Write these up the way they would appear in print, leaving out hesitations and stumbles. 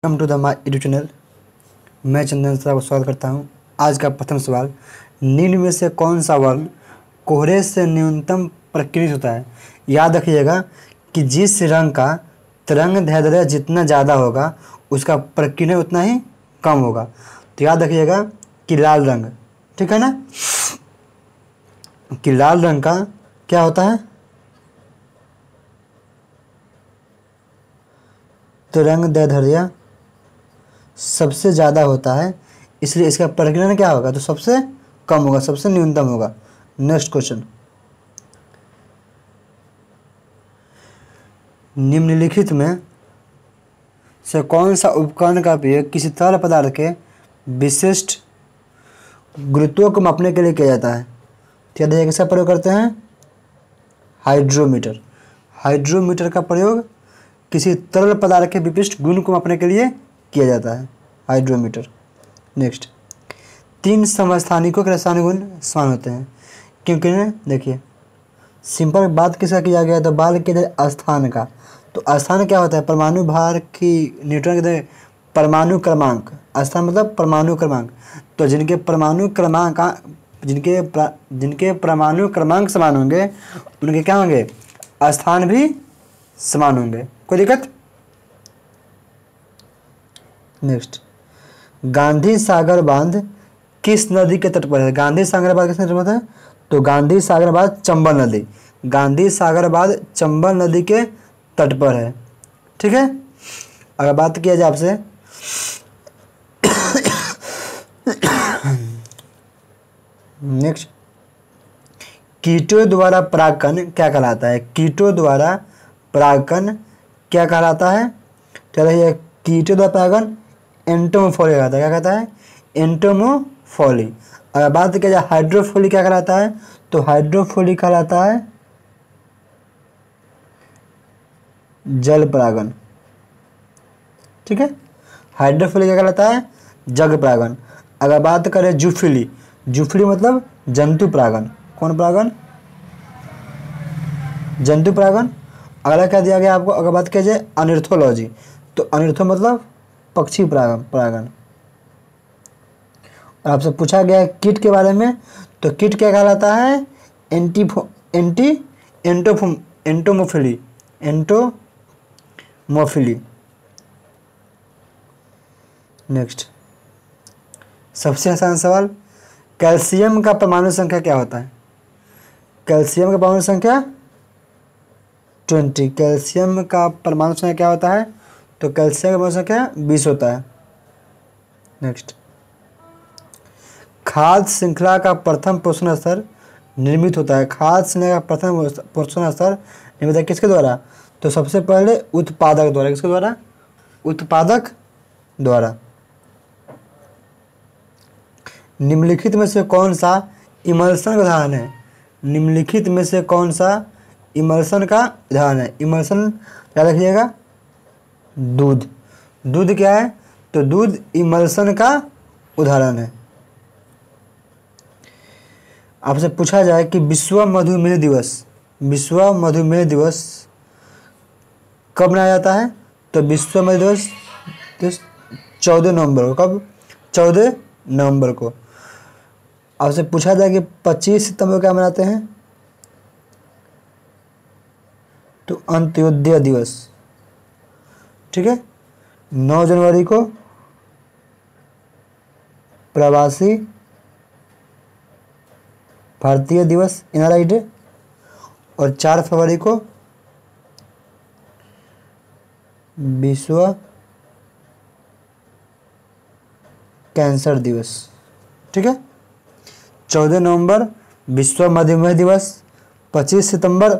Welcome to the my YouTube channel. मैं Chandan sir को स्वागत करता हूं। आज का प्रथम सवाल, निम्न में से कौन सा वर्ण कोहरे से न्यूनतम प्रकीर्णित होता है। याद रखिएगा कि जिस रंग का तरंग दैर्ध्य जितना ज़्यादा होगा उसका प्रकीर्णन उतना ही कम होगा। तो याद रखिएगा कि लाल रंग, ठीक है ना, कि लाल रंग का क्या होता है, तरंग दैर्ध्य सबसे ज़्यादा होता है, इसलिए इसका प्रकीर्णन क्या होगा, तो सबसे कम होगा, सबसे न्यूनतम होगा। नेक्स्ट क्वेश्चन, निम्नलिखित में से कौन सा उपकरण का उपयोग किसी तरल पदार्थ के विशिष्ट गुरुत्व को मापने के लिए किया जाता है। तो याद किसका प्रयोग करते हैं, हाइड्रोमीटर। हाइड्रोमीटर का प्रयोग किसी तरल पदार्थ के विशिष्ट गुण को मापने के लिए किया जाता है, हाइड्रोमीटर। नेक्स्ट, तीन समस्थानिकों के रासायनिक गुण समान होते हैं क्योंकि देखिए सिंपल बात किसका किया गया, तो बाल के स्थान का। तो स्थान क्या होता है, परमाणु भार की न्यूट्रॉन के परमाणु क्रमांक। स्थान मतलब परमाणु क्रमांक। तो जिनके परमाणु क्रमांक समान होंगे उनके क्या होंगे, स्थान भी समान होंगे। कोई दिक्कत। नेक्स्ट, गांधी सागर बांध किस नदी के तट पर है। गांधी सागर बांध किस नदी पर है, तो गांधी सागर बांध चंबल नदी। गांधी सागर बांध चंबल नदी के तट पर है, ठीक है। अगर बात किया जाए आपसे नेक्स्ट, कीटों द्वारा परागकण क्या कहलाता है। कीटों द्वारा परागकण क्या कहलाता है, चलिए कीटों द्वारा परागकण एंटोमोफोली कहलाता है। क्या कहता है, एंटोमोफोली। अगर बात किया जाए हाइड्रोफोली क्या कहलाता है, तो हाइड्रोफोली कहलाता है जल परागण, ठीक है। हाइड्रोफोली क्या कहलाता है, जल परागण। अगर बात करें जूफिली, जूफिली मतलब जंतु परागण। कौन परागण, जंतु परागण। अगला क्या दिया गया आपको, अगर बात किया जाए अनिर्थोलॉजी, तो अनिर्थो मतलब पक्षी परागण। और आपसे पूछा गया है कीट के बारे में, तो कीट क्या कहलाता है, एंटोमोफिली। नेक्स्ट, सबसे आसान सवाल, कैल्शियम का परमाणु संख्या क्या होता है। कैल्शियम का परमाणु संख्या 20। कैल्शियम का परमाणु संख्या क्या होता है, तो कैल्शियम का परमाणु संख्या 20 होता है। नेक्स्ट, खाद्य श्रृंखला का प्रथम पोषण स्तर निर्मित होता है। खाद्य श्रृंखला का प्रथम पोषण स्तर निर्मित है किसके द्वारा, तो सबसे पहले उत्पादक द्वारा। किसके द्वारा, उत्पादक द्वारा। निम्नलिखित में से कौन सा इमल्सन का उदाहरण है। निम्नलिखित में से कौन सा इमल्सन का उदाहरण है। इमल्सन याद रखिएगा, दूध। दूध क्या है, तो दूध इमल्सन का उदाहरण है। आपसे पूछा जाए कि विश्व मधुमेह दिवस कब मनाया जाता है, तो विश्व मधुमेह दिवस 14 नवंबर को। कब, 14 नवंबर को। आपसे पूछा जाए कि 25 सितंबर क्या मनाते हैं, तो अंत्योदय दिवस, ठीक है। 9 जनवरी को प्रवासी भारतीय दिवस, एनआरआई डे। और 4 फरवरी को विश्व कैंसर दिवस, ठीक है। 14 नवंबर विश्व मधुमेह दिवस, 25 सितंबर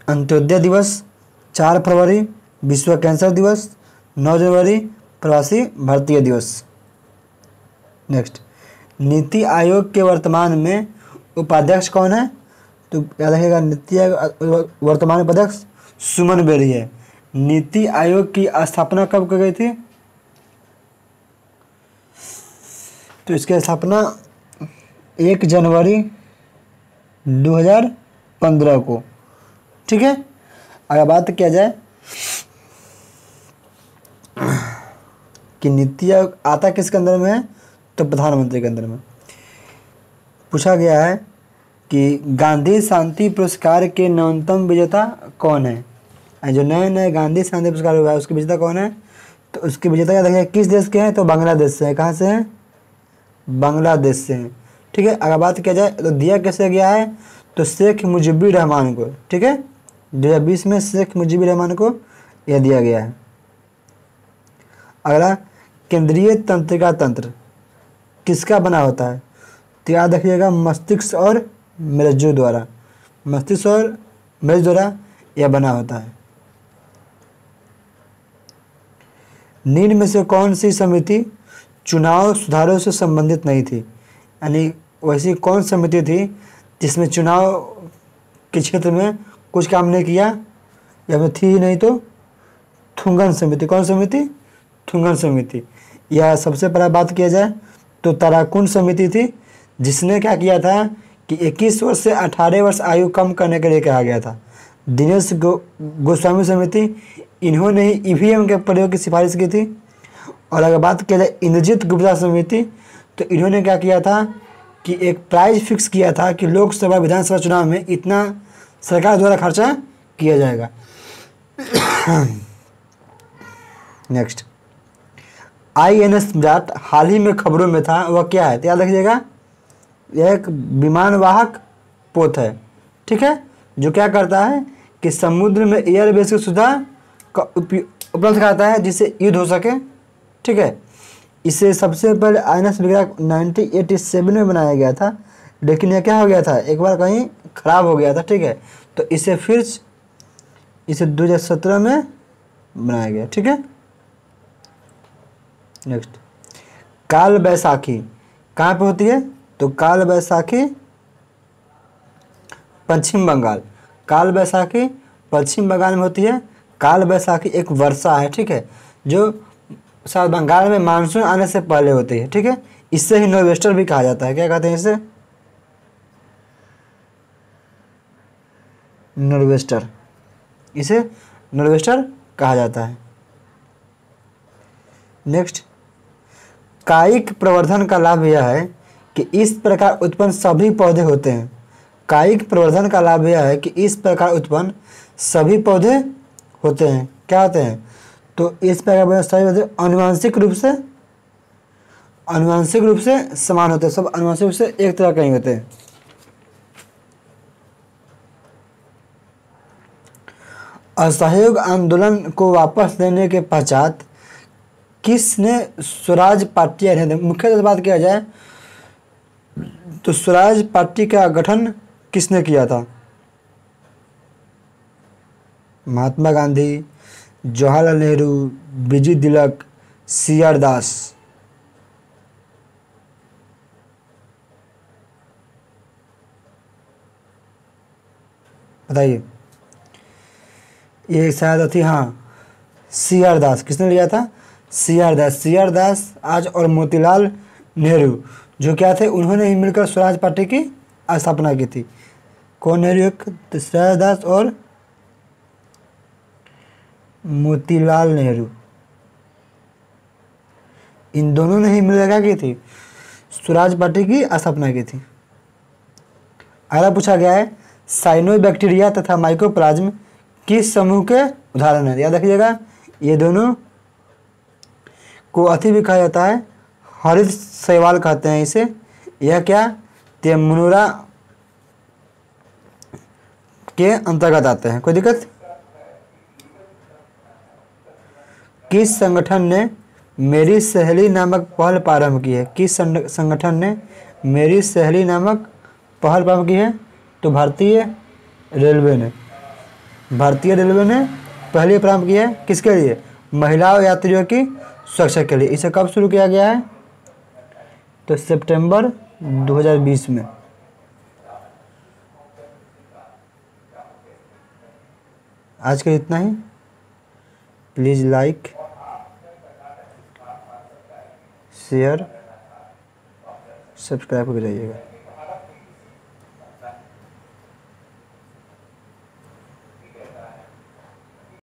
अंत्योदय दिवस, 4 फरवरी विश्व कैंसर दिवस, 9 जनवरी प्रवासी भारतीय दिवस। नेक्स्ट, नीति आयोग के वर्तमान में उपाध्यक्ष कौन है, तो याद रखिएगा नीति आयोग वर्तमान उपाध्यक्ष सुमन बेरी है। नीति आयोग की स्थापना कब की गई थी, तो इसकी स्थापना 1 जनवरी 2015 को, ठीक है। अगर बात किया जाए कि नीति आयोग आता किसके अंदर में है, तो प्रधानमंत्री के अंदर में। पूछा गया है कि गांधी शांति पुरस्कार के नवीनतम विजेता कौन है। जो नए नए गांधी शांति पुरस्कार हुआ है उसके विजेता कौन है, तो उसके विजेता क्या देखिए किस देश के हैं, तो बांग्लादेश से है। कहाँ से हैं, बांग्लादेश से हैं। ठीक है, अगर बात किया जाए तो दिया कैसे गया है, तो शेख मुजीबुर रहमान को। ठीक है, 2020 में शेख मुजीबुर रहमान को यह दिया गया है। अगला, केंद्रीय तंत्रिका तंत्र किसका बना होता है, तो याद रखिएगा मस्तिष्क और मस्तिष्क द्वारा, मस्तिष्क और मस्तिष्क द्वारा यह बना होता है। निम्न में से कौन सी समिति चुनाव सुधारों से संबंधित नहीं थी, यानी वैसी कौन समिति थी जिसमें चुनाव के क्षेत्र में कुछ काम नहीं किया, या में थी ही नहीं, तो थुंगन समिति। कौन समिति, थुंगन समिति। या सबसे पहला बात किया जाए तो ताराकुंड समिति थी, जिसने क्या किया था कि 21 वर्ष से 18 वर्ष आयु कम करने के लिए कहा गया था। दिनेश गोस्वामी समिति, इन्होंने ही ईवीएम के प्रयोग की सिफारिश की थी। और अगर बात किया जाए इंद्रजीत गुप्ता समिति, तो इन्होंने क्या किया था कि एक प्राइस फिक्स किया था कि लोकसभा विधानसभा चुनाव में इतना सरकार द्वारा खर्चा किया जाएगा। नेक्स्ट, INS विराट हाल ही में खबरों में था, वह क्या है, तो याद रखिएगा यह एक विमानवाहक पोत है। ठीक है, जो क्या करता है कि समुद्र में एयरबेस की सुविधा का उपलब्ध कराता है जिससे युद्ध हो सके। ठीक है, इसे सबसे पहले INS विराट 1987 में बनाया गया था, लेकिन यह क्या हो गया था, एक बार कहीं ख़राब हो गया था। ठीक है, तो इसे 2017 में बनाया गया। ठीक है, नेक्स्ट, काल बैसाखी कहाँ पे होती है, तो काल बैसाखी पश्चिम बंगाल, काल बैसाखी पश्चिम बंगाल में होती है। काल बैसाखी एक वर्षा है, ठीक है, जो साउथ बंगाल में मानसून आने से पहले होती है। ठीक है, इससे ही नॉर्वेस्टर भी कहा जाता है। क्या कहते हैं इसे, नॉर्वेस्टर, इसे नॉर्वेस्टर कहा जाता है। नेक्स्ट, कायिक प्रवर्धन का लाभ यह है कि इस प्रकार उत्पन्न सभी पौधे होते हैं। कायिक प्रवर्धन का लाभ यह है कि इस प्रकार उत्पन्न सभी पौधे होते हैं। क्या होते हैं, तो इस प्रकार सभी पौधे आनुवंशिक रूप से समान होते हैं, सब आनुवंशिक रूप से एक तरह के ही होते हैं। असहयोग आंदोलन को वापस लेने के पश्चात किसने स्वराज पार्टी, मुख्य बात किया जाए तो स्वराज पार्टी का गठन किसने किया था, महात्मा गांधी, जवाहरलाल नेहरू, बीजी तिलक, CR दास। बताइए, ये शायद थी, हाँ, CR दास। किसने लिया था, CR दास। CR दास आज और मोतीलाल नेहरू जो क्या थे, उन्होंने ही मिलकर स्वराज पार्टी की स्थापना की थी। कौन नेहरू, एक तो CR दास और मोतीलाल नेहरू, इन दोनों ने ही मिलकर क्या की थी, स्वराज पार्टी की स्थापना की थी। अगला पूछा गया है, साइनोबैक्टीरिया तथा माइकोप्लाज्म किस समूह के उदाहरण है। याद रखिएगा, ये दोनों को अति भी कहा जाता है, हरित शैवाल कहते हैं इसे। यह क्या, तेमुनुरा के अंतर्गत आते हैं। कोई दिक्कत, किस संगठन ने मेरी सहेली नामक पहल प्रारंभ की है, किस संगठन ने मेरी सहेली नामक पहल प्रारंभ की है, तो भारतीय रेलवे ने पहले प्रारंभ किया है। किसके लिए, महिला यात्रियों की सुरक्षा के लिए। इसे कब शुरू किया गया है, तो सितंबर 2020 में। आज के इतना ही, प्लीज़ लाइक, शेयर, सब्सक्राइब करके जाइएगा।